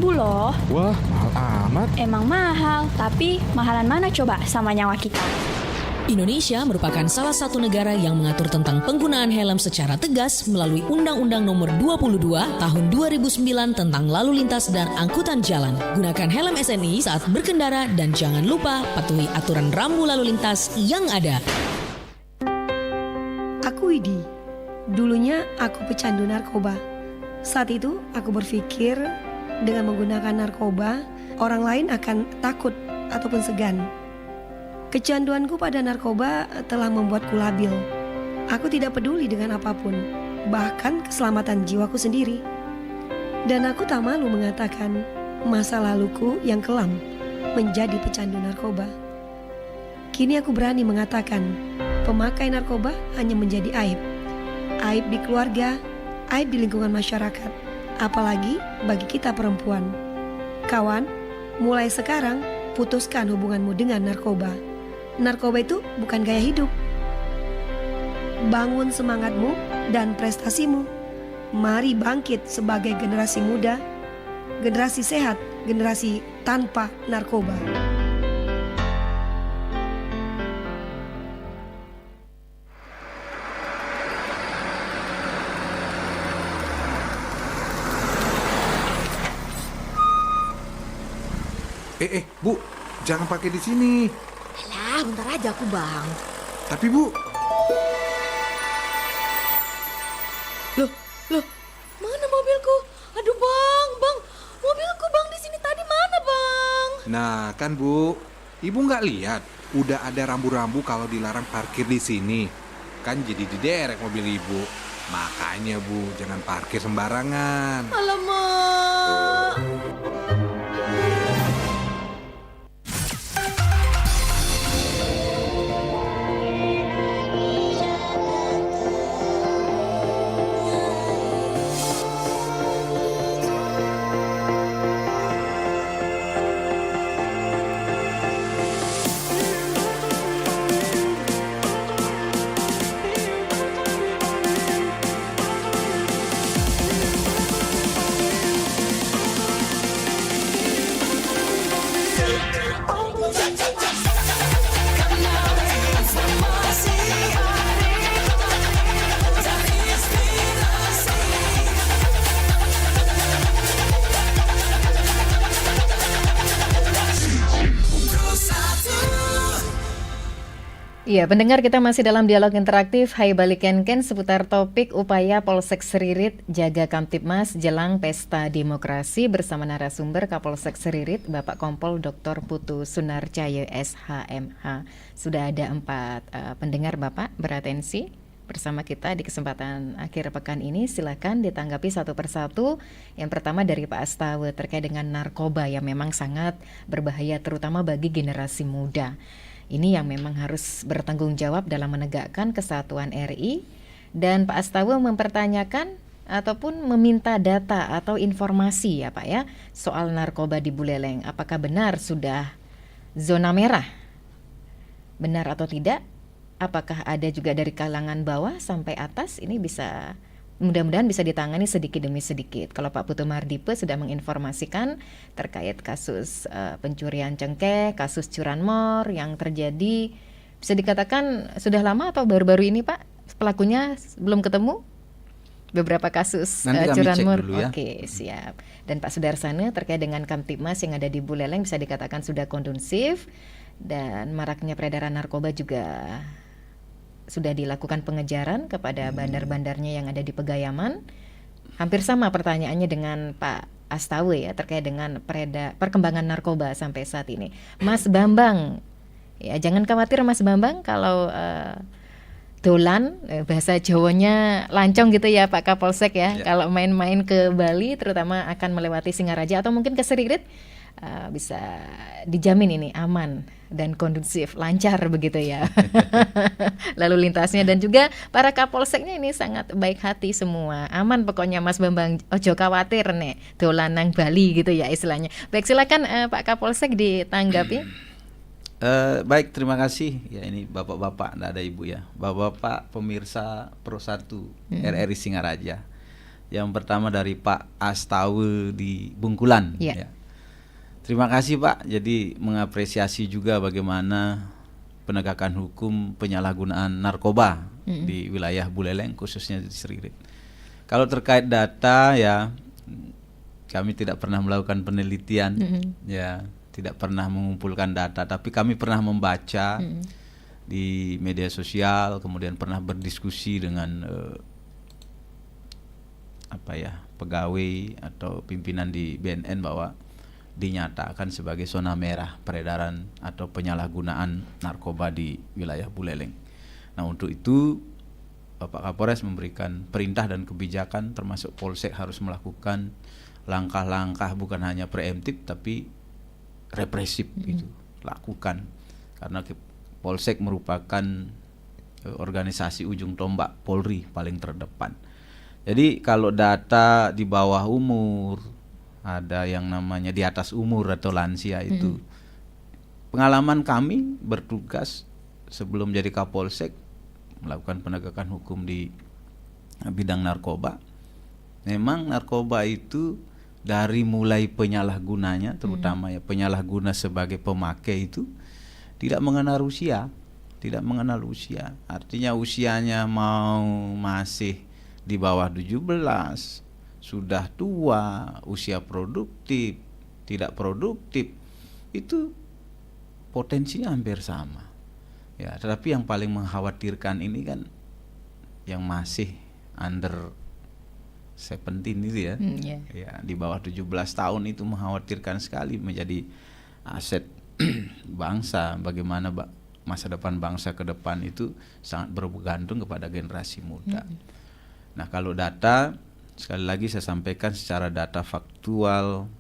loh. Wah, mahal amat. Emang mahal, tapi mahalan mana coba sama nyawa kita? Indonesia merupakan salah satu negara yang mengatur tentang penggunaan helm secara tegas melalui Undang-Undang Nomor 22 Tahun 2009 tentang Lalu Lintas dan Angkutan Jalan. Gunakan helm SNI saat berkendara dan jangan lupa patuhi aturan rambu lalu lintas yang ada. Aku Widi. Dulunya aku pecandu narkoba. Saat itu aku berpikir dengan menggunakan narkoba, orang lain akan takut ataupun segan. Kecanduanku pada narkoba telah membuatku labil. Aku tidak peduli dengan apapun, bahkan keselamatan jiwaku sendiri. Dan aku tak malu mengatakan masa laluku yang kelam menjadi pecandu narkoba. Kini aku berani mengatakan, pemakai narkoba hanya menjadi aib. Aib di keluarga, aib di lingkungan masyarakat, apalagi bagi kita perempuan. Kawan, mulai sekarang putuskan hubunganmu dengan narkoba. Narkoba itu bukan gaya hidup. Bangun semangatmu dan prestasimu. Mari bangkit sebagai generasi muda, generasi sehat, generasi tanpa narkoba. Bu, jangan pakai di sini. Alah, bentar aja aku, Bang. Tapi Bu, Loh, mana mobilku? Aduh, Bang, mobilku Bang di sini tadi mana, Bang? nah kan Bu, Ibu nggak lihat udah ada rambu-rambu kalau dilarang parkir di sini. Kan jadi diderek mobil Ibu. Makanya Bu, jangan parkir sembarangan. Alamak. Ya, pendengar, kita masih dalam dialog interaktif Hai Baliken Ken seputar topik upaya Polsek Seririt jaga Kamtibmas jelang pesta demokrasi bersama narasumber Kapolsek Seririt Bapak Kompol Dr. Putu Sunarcaya SHMH. Sudah ada 4 pendengar Bapak beratensi bersama kita di kesempatan akhir pekan ini. Silakan ditanggapi satu persatu. Yang pertama dari Pak Astawa terkait dengan narkoba yang memang sangat berbahaya terutama bagi generasi muda. Ini yang memang harus bertanggung jawab dalam menegakkan kesatuan RI. Dan Pak Astawa mempertanyakan ataupun meminta data atau informasi ya Pak ya soal narkoba di Buleleng. Apakah benar sudah zona merah? Benar atau tidak? Apakah ada juga dari kalangan bawah sampai atas? Ini bisa mudah-mudahan bisa ditangani sedikit demi sedikit. Kalau Pak Putu Mardipe sudah menginformasikan terkait kasus pencurian cengkeh, kasus curanmor yang terjadi, bisa dikatakan sudah lama atau baru-baru ini Pak? Pelakunya belum ketemu? Beberapa kasus curanmor. Ya. Oke, siap. Dan Pak Sudarsana terkait dengan Kamtibmas yang ada di Buleleng bisa dikatakan sudah kondusif dan maraknya peredaran narkoba juga sudah dilakukan pengejaran kepada bandar-bandarnya yang ada di Pegayaman. Hampir sama pertanyaannya dengan Pak Astawa ya terkait dengan perkembangan narkoba sampai saat ini. Mas Bambang, ya jangan khawatir Mas Bambang kalau dolan bahasa Jawanya lancong gitu ya Pak Kapolsek ya. Kalau main-main ke Bali terutama akan melewati Singaraja atau mungkin ke Seririt bisa dijamin ini aman dan kondusif, lancar begitu ya lalu lintasnya. Dan juga para Kapolseknya ini sangat baik hati semua, aman pokoknya Mas Bambang, ojo khawatir nek dolan nang Bali gitu ya istilahnya. Baik, silakan Pak Kapolsek ditanggapi. Baik, terima kasih. Ya ini bapak-bapak, tidak ada ibu ya. Bapak-bapak pemirsa Pro 1 RRI Singaraja. Yang pertama dari Pak Astawa di Bungkulan. Ya. Terima kasih Pak. Jadi mengapresiasi juga bagaimana penegakan hukum penyalahgunaan narkoba di wilayah Buleleng khususnya di Seririt. Kalau terkait data ya kami tidak pernah melakukan penelitian ya. Tidak pernah mengumpulkan data, tapi kami pernah membaca di media sosial, kemudian pernah berdiskusi dengan pegawai atau pimpinan di BNN bahwa dinyatakan sebagai zona merah peredaran atau penyalahgunaan narkoba di wilayah Buleleng. Nah, untuk itu Bapak Kapolres memberikan perintah dan kebijakan termasuk Polsek harus melakukan langkah-langkah bukan hanya preemptif tapi represif itu lakukan, karena Polsek merupakan organisasi ujung tombak Polri paling terdepan. Jadi kalau data di bawah umur, ada yang namanya di atas umur atau lansia itu, pengalaman kami bertugas sebelum jadi Kapolsek melakukan penegakan hukum di bidang narkoba. Memang narkoba itu dari mulai penyalahgunanya, terutama ya penyalahguna sebagai pemakai itu tidak mengenal usia. Tidak mengenal usia, artinya usianya mau masih di bawah 17, sudah tua, usia produktif, tidak produktif, itu potensinya hampir sama. Ya, tetapi yang paling mengkhawatirkan ini kan yang masih under 17 itu ya, ya di bawah 17 tahun itu mengkhawatirkan sekali, menjadi aset bangsa. Bagaimana masa depan bangsa ke depan itu sangat bergantung kepada generasi muda. Nah, kalau data, sekali lagi saya sampaikan secara data faktual,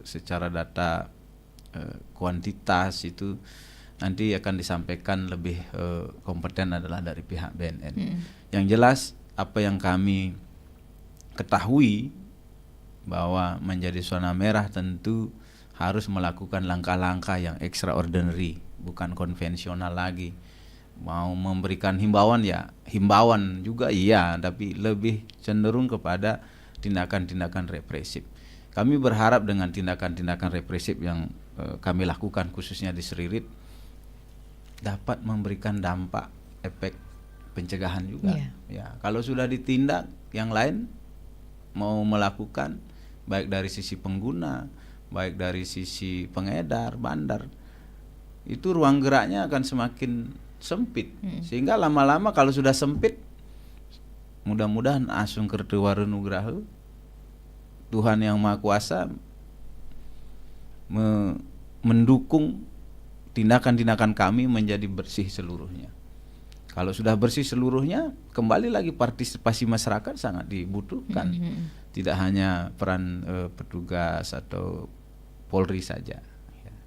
secara data kuantitas itu nanti akan disampaikan lebih kompeten adalah dari pihak BNN. Yang jelas apa yang kami ketahui bahwa menjadi zona merah tentu harus melakukan langkah-langkah yang extraordinary, bukan konvensional lagi. Mau memberikan himbauan ya, himbauan juga iya, tapi lebih cenderung kepada tindakan-tindakan represif. Kami berharap dengan tindakan-tindakan represif yang kami lakukan khususnya di Seririt dapat memberikan dampak efek pencegahan juga. Ya, kalau sudah ditindak, yang lain mau melakukan baik dari sisi pengguna, baik dari sisi pengedar, bandar, itu ruang geraknya akan semakin sempit. Sehingga lama-lama kalau sudah sempit, mudah-mudahan asung kertewaru nugraha, Tuhan yang Maha Kuasa mendukung tindakan-tindakan kami menjadi bersih seluruhnya. Kalau sudah bersih seluruhnya, kembali lagi partisipasi masyarakat sangat dibutuhkan. Tidak hanya peran petugas atau Polri saja.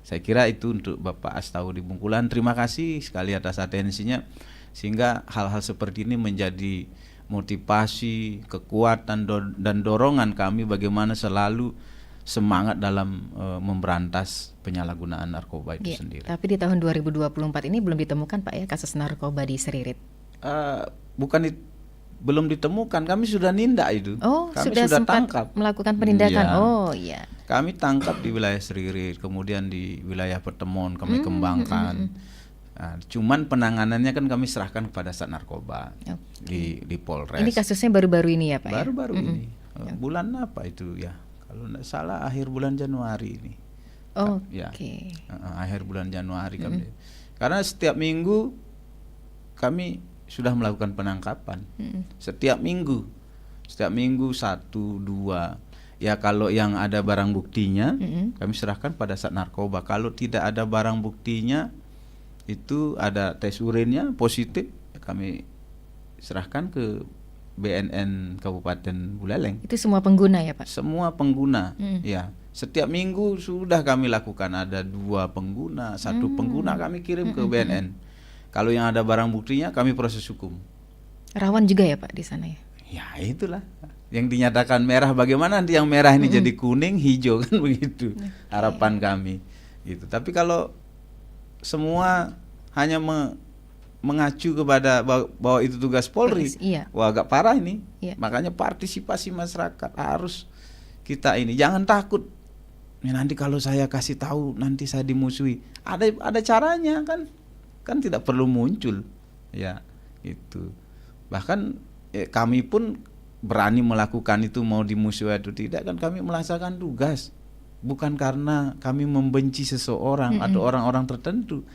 Saya kira itu untuk Bapak Astaudi Bungkulan. Terima kasih sekali atas atensinya, sehingga hal-hal seperti ini menjadi motivasi, kekuatan dan dorongan kami bagaimana selalu semangat dalam memberantas penyalahgunaan narkoba itu sendiri. Tapi di tahun 2024 ini belum ditemukan Pak ya kasus narkoba di Seririt? Belum ditemukan, kami sudah nindak itu. Kami sudah sempat tangkap, melakukan penindakan. Kami tangkap di wilayah Seririt, kemudian di wilayah Pertemon kami kembangkan. Nah, cuman penanganannya kan kami serahkan kepada Sat Narkoba di Polres. Ini kasusnya baru-baru ini ya Pak? Baru-baru ini. Bulan apa itu ya? Kalau tidak salah akhir bulan Januari ini. Akhir bulan Januari kami. Karena setiap minggu kami sudah melakukan penangkapan. Setiap minggu 1, 2. Ya kalau yang ada barang buktinya kami serahkan pada Sat Narkoba. Kalau tidak ada barang buktinya, itu ada tes urinnya positif, kami serahkan ke BNN Kabupaten Buleleng. Itu semua pengguna ya Pak? Semua pengguna. Ya, setiap minggu sudah kami lakukan. Ada 2 pengguna, 1 pengguna kami kirim ke BNN. Kalau yang ada barang buktinya kami proses hukum. Rawan juga ya Pak di sana ya? Ya itulah yang dinyatakan merah, bagaimana nanti yang merah ini jadi kuning, hijau kan begitu harapan kami gitu. Tapi kalau semua hanya mengacu kepada bahwa itu tugas Polri, wah agak parah ini. Makanya partisipasi masyarakat harus kita ini, jangan takut. Ya, nanti kalau saya kasih tahu nanti saya dimusuhi. Ada caranya kan tidak perlu muncul ya itu. Bahkan kami pun berani melakukan itu, mau dimusuhi atau tidak kan kami melaksanakan tugas, bukan karena kami membenci seseorang atau orang-orang tertentu,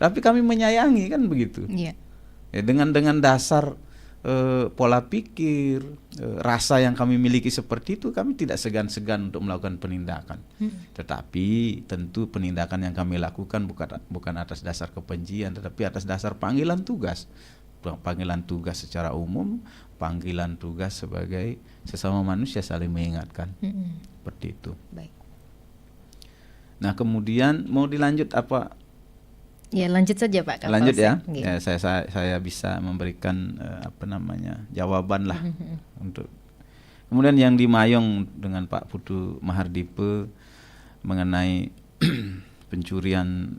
tapi kami menyayangi kan begitu. Ya, dengan dasar pola pikir, rasa yang kami miliki seperti itu, kami tidak segan-segan untuk melakukan penindakan. Tetapi tentu penindakan yang kami lakukan bukan atas dasar kebencian, tetapi atas dasar panggilan tugas. Panggilan tugas secara umum, panggilan tugas sebagai sesama manusia saling mengingatkan. Seperti itu. Baik. Nah, kemudian mau dilanjut apa Ya, lanjut saja Pak Kapolsek. Lanjut ya. Nggih. Ya, saya bisa memberikan jawaban lah untuk. Kemudian yang di Mayong dengan Pak Putu Mahardipe mengenai pencurian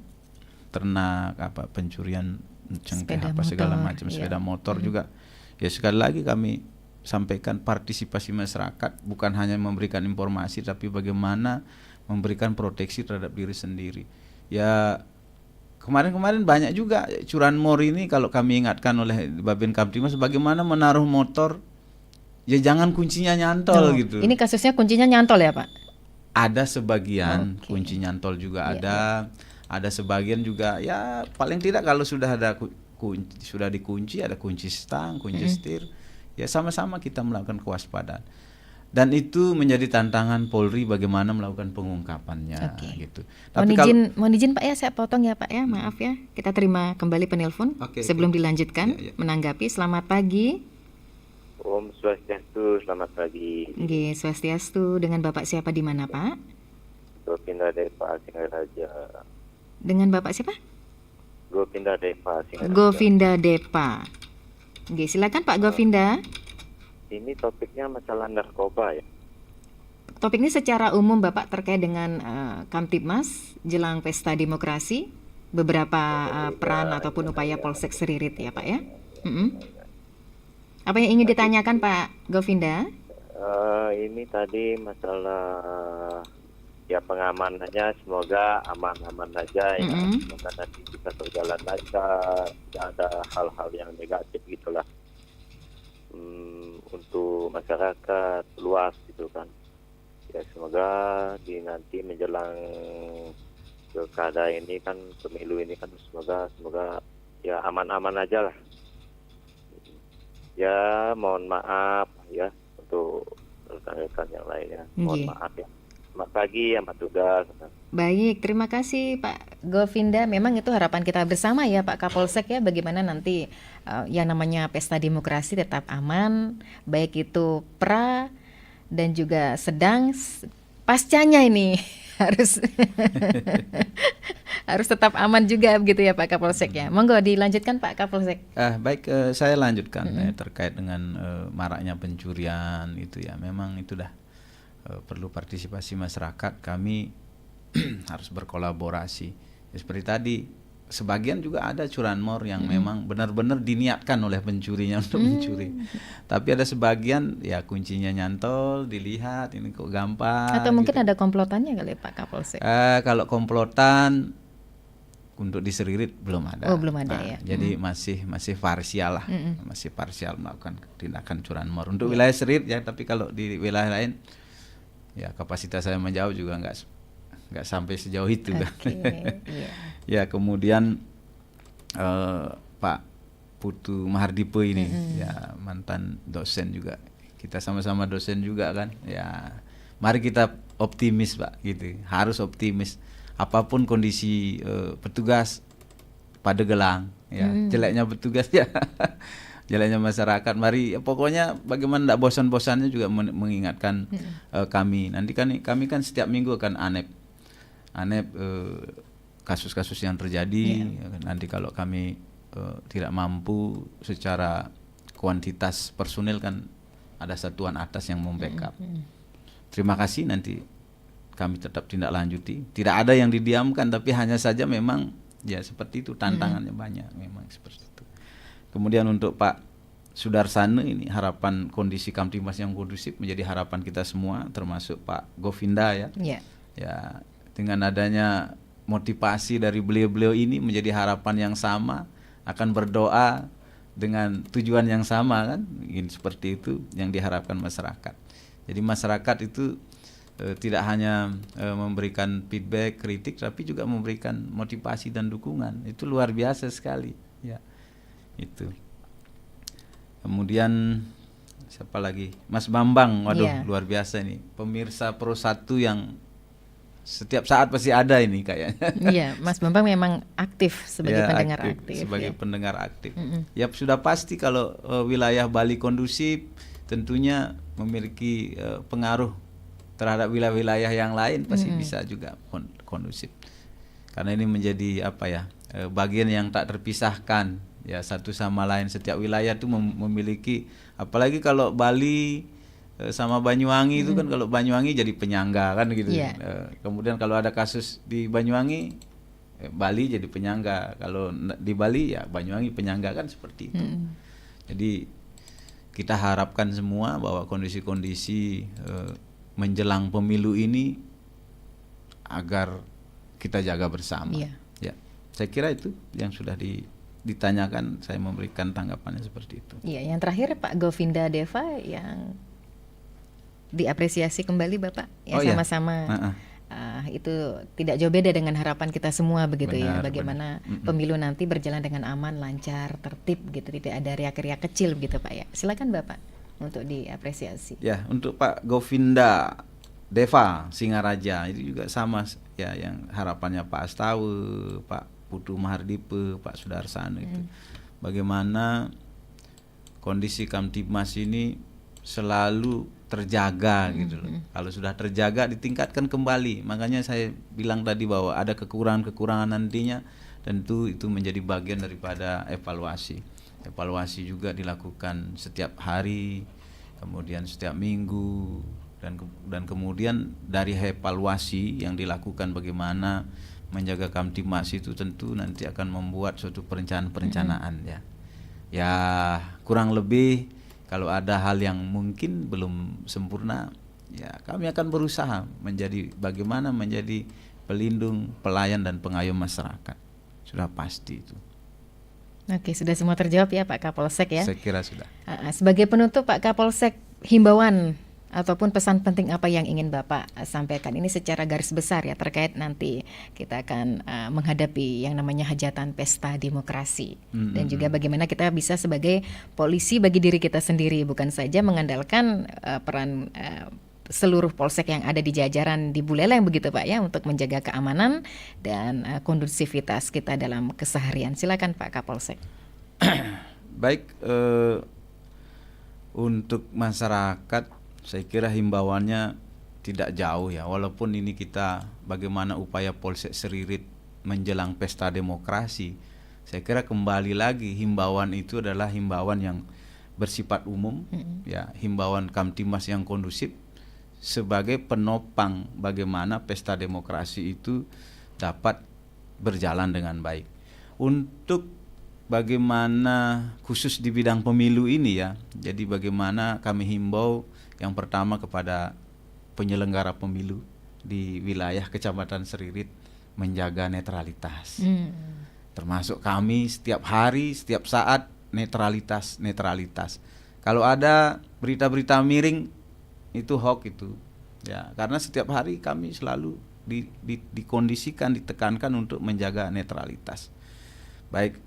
ternak, pencurian cengkeh, segala macam sepeda motor juga. Ya, sekali lagi kami sampaikan partisipasi masyarakat bukan hanya memberikan informasi tapi bagaimana memberikan proteksi terhadap diri sendiri. Ya, kemarin-kemarin banyak juga curanmor ini, kalau kami ingatkan oleh Babin Kamtibmas bagaimana menaruh motor, ya jangan kuncinya nyantol gitu. Ini kasusnya kuncinya nyantol ya Pak? Ada sebagian kunci nyantol juga ada sebagian juga ya paling tidak kalau sudah ada sudah dikunci, ada kunci stang, kunci setir, ya sama-sama kita melakukan kewaspadaan. Dan itu menjadi tantangan Polri bagaimana melakukan pengungkapannya gitu. Tapi Mohon izin Pak ya, saya potong ya Pak ya, maaf ya. Kita terima kembali penelpon sebelum dilanjutkan menanggapi. Selamat pagi. Om Swastiastu, selamat pagi. Nggih, Swastiastu. Dengan Bapak siapa di mana Pak? Govinda Deva Singaraja. Dengan Bapak siapa? Govinda Deva Singaraja. Govinda Depa. Nggih, silakan Pak Govinda. Ini topiknya masalah narkoba ya. Topik ini secara umum Bapak terkait dengan Kamtibmas jelang pesta demokrasi, beberapa peran ataupun upaya Polsek Seririt ya Pak ya. Apa yang ingin ditanyakan Pak Govinda? Ini tadi masalah ya pengamanannya, semoga aman-aman aja ya. Semoga nanti bisa berjalan lancar, tidak ada hal-hal yang negatif gitulah. Untuk masyarakat luas gitu kan. Ya semoga nanti menjelang pilkada ini kan, pemilu ini kan, semoga ya aman-aman aja lah. Ya mohon maaf ya untuk rekan-rekan yang lainnya. Mohon maaf ya. Selamat pagi, selamat tugas. Baik, terima kasih Pak Govinda. Memang itu harapan kita bersama ya Pak Kapolsek ya, bagaimana nanti yang namanya pesta demokrasi tetap aman, baik itu pra dan juga sedang, pascanya ini harus harus tetap aman juga begitu ya Pak Kapolsek ya. Monggo dilanjutkan Pak Kapolsek. Baik, saya lanjutkan terkait dengan maraknya pencurian itu ya. Memang itu dah perlu partisipasi masyarakat. Kami harus berkolaborasi. Ya, seperti tadi, sebagian juga ada curanmor yang memang benar-benar diniatkan oleh pencurinya untuk mencuri. Tapi ada sebagian ya kuncinya nyantol, dilihat ini kok gampang. Atau mungkin ada komplotannya kali Pak Kapolsek. Kalau komplotan untuk di Seririt belum ada. Oh, belum ada ya. Jadi masih parsial lah. Masih parsial melakukan tindakan curanmor untuk wilayah Seririt ya, tapi kalau di wilayah lain ya kapasitas saya menjawab juga nggak sampai sejauh itu kan. Ya kemudian Pak Putu Mahardipe ini ya mantan dosen juga, kita sama-sama dosen juga kan ya. Mari kita optimis Pak gitu, harus optimis apapun kondisi petugas pada gelang ya. Jeleknya petugas ya jalannya masyarakat, mari pokoknya bagaimana tidak bosan-bosannya juga mengingatkan kami. Nanti kami kan setiap minggu akan ANEP kasus-kasus yang terjadi. Nanti kalau kami tidak mampu secara kuantitas personil kan ada satuan atas yang membackup. Terima kasih, nanti kami tetap tindak lanjuti. Tidak ada yang didiamkan, tapi hanya saja memang ya seperti itu, tantangannya banyak memang seperti itu. Kemudian untuk Pak Sudarsana ini, harapan kondisi Kamtibmas yang kondusif menjadi harapan kita semua, termasuk Pak Govinda ya. Ya, dengan adanya motivasi dari beliau-beliau ini menjadi harapan yang sama, akan berdoa dengan tujuan yang sama kan, ingin seperti itu yang diharapkan masyarakat. Jadi masyarakat itu tidak hanya memberikan feedback, kritik, tapi juga memberikan motivasi dan dukungan. Itu luar biasa sekali ya. Itu. Kemudian siapa lagi? Mas Bambang, waduh luar biasa ini. Pemirsa Pro 1 yang setiap saat pasti ada ini kayaknya. Iya, Mas Bambang memang aktif sebagai pendengar aktif. Sebagai pendengar aktif. Ya sudah pasti kalau wilayah Bali kondusif tentunya memiliki pengaruh terhadap wilayah-wilayah yang lain, pasti bisa juga kondusif. Karena ini menjadi apa ya? bagian yang tak terpisahkan ya satu sama lain. Setiap wilayah itu memiliki, apalagi kalau Bali sama Banyuwangi itu kan, kalau Banyuwangi jadi penyangga kan gitu. Kemudian kalau ada kasus di Banyuwangi, Bali jadi penyangga. Kalau di Bali ya Banyuwangi penyangga kan, seperti itu. Jadi kita harapkan semua bahwa kondisi-kondisi menjelang pemilu ini agar kita jaga bersama. Ya, saya kira itu yang sudah ditanyakan, saya memberikan tanggapannya seperti itu. Iya, yang terakhir Pak Govinda Deva yang diapresiasi kembali Bapak, ya sama-sama. Itu tidak jauh beda dengan harapan kita semua begitu. Benar, ya, bagaimana pemilu nanti berjalan dengan aman, lancar, tertib gitu, tidak ada riak-riak kecil begitu Pak ya. Silakan Bapak untuk diapresiasi. Ya, untuk Pak Govinda Deva Singaraja itu juga sama ya, yang harapannya Pak Astawe, Pak Putu Mahardipe, Pak Sudarsano itu. Bagaimana kondisi Kamtibmas ini selalu terjaga gitu loh. Kalau sudah terjaga ditingkatkan kembali. Makanya saya bilang tadi bahwa ada kekurangan-kekurangan nantinya, tentu itu menjadi bagian daripada evaluasi. Evaluasi juga dilakukan setiap hari, kemudian setiap minggu, dan kemudian dari evaluasi yang dilakukan bagaimana menjaga Kamtibmas itu tentu nanti akan membuat suatu perencanaan ya. Ya kurang lebih kalau ada hal yang mungkin belum sempurna, ya kami akan berusaha bagaimana menjadi pelindung, pelayan dan pengayom masyarakat. Sudah pasti itu. Oke, sudah semua terjawab ya Pak Kapolsek ya. Saya kira sudah. Sebagai penutup Pak Kapolsek, himbauan ataupun pesan penting apa yang ingin Bapak sampaikan ini secara garis besar ya, terkait nanti kita akan menghadapi yang namanya hajatan pesta demokrasi, dan juga bagaimana kita bisa sebagai polisi bagi diri kita sendiri, bukan saja mengandalkan peran seluruh polsek yang ada di jajaran di Buleleng begitu Pak ya, untuk menjaga keamanan dan kondusivitas kita dalam keseharian. Silakan Pak Kapolsek. Baik, untuk masyarakat saya kira himbauannya tidak jauh ya, walaupun ini kita bagaimana upaya Polsek Seririt menjelang pesta demokrasi. Saya kira kembali lagi himbauan itu adalah himbauan yang bersifat umum ya, himbauan Kamtibmas yang kondusif sebagai penopang bagaimana pesta demokrasi itu dapat berjalan dengan baik. Untuk bagaimana khusus di bidang pemilu ini ya, jadi bagaimana kami himbau yang pertama kepada penyelenggara pemilu di wilayah Kecamatan Seririt menjaga netralitas. Termasuk kami setiap hari, setiap saat netralitas. Kalau ada berita-berita miring itu hoax itu. Ya, karena setiap hari kami selalu dikondisikan, ditekankan untuk menjaga netralitas. Baik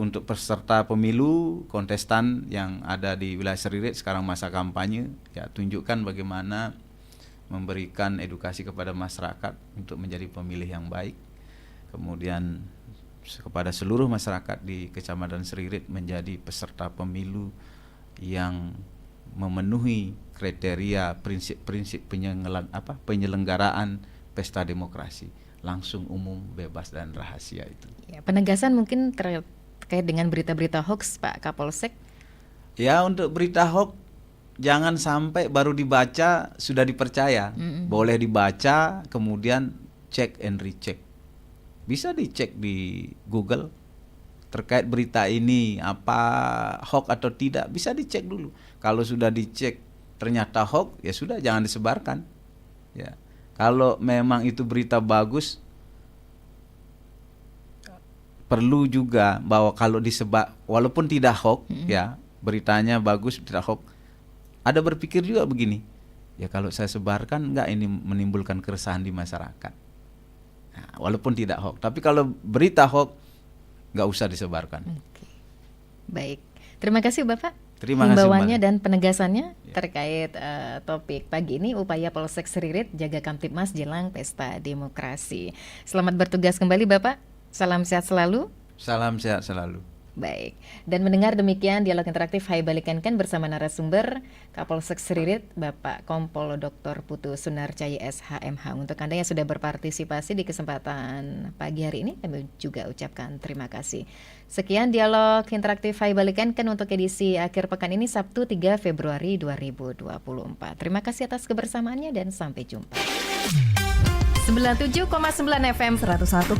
untuk peserta pemilu, kontestan yang ada di wilayah Seririt sekarang masa kampanye, ya tunjukkan bagaimana memberikan edukasi kepada masyarakat untuk menjadi pemilih yang baik. Kemudian kepada seluruh masyarakat di Kecamatan Seririt menjadi peserta pemilu yang memenuhi kriteria prinsip-prinsip penyelenggaraan pesta demokrasi, langsung, umum, bebas dan rahasia itu. Ya, penegasan mungkin terkait dengan berita-berita hoax Pak Kapolsek. Ya, untuk berita hoax jangan sampai baru dibaca sudah dipercaya. Boleh dibaca kemudian cek and recheck. Bisa dicek di Google terkait berita ini apa hoax atau tidak, bisa dicek dulu. Kalau sudah dicek ternyata hoax, ya sudah, jangan disebarkan. Ya. Kalau memang itu berita bagus, perlu juga bahwa kalau disebar walaupun tidak hoax ya, beritanya bagus tidak hoax, ada berpikir juga begini, ya kalau saya sebarkan enggak ini menimbulkan keresahan di masyarakat. Nah, walaupun tidak hoax, tapi kalau berita hoax enggak usah disebarkan. Baik, terima kasih Bapak. Terima kasih himbauannya dan penegasannya terkait topik pagi ini, upaya Polsek Seririt jaga Kamtibmas jelang pesta demokrasi. Selamat bertugas kembali Bapak. Salam sehat selalu. Salam sehat selalu. Baik, dan mendengar demikian dialog interaktif Hai Balikan Ken bersama narasumber Kapolsek Seririt Bapak Kompol Dr. Putu Sunarcaya SHMH. Untuk Anda yang sudah berpartisipasi di kesempatan pagi hari ini, kami juga ucapkan terima kasih. Sekian dialog interaktif Hai Balikan Ken untuk edisi akhir pekan ini Sabtu 3 Februari 2024. Terima kasih atas kebersamaannya dan sampai jumpa. 97,9 FM, 101,2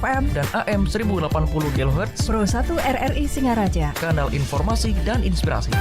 FM, dan AM 1080 kHz Pro 1 RRI Singaraja. Kanal Informasi dan Inspirasi.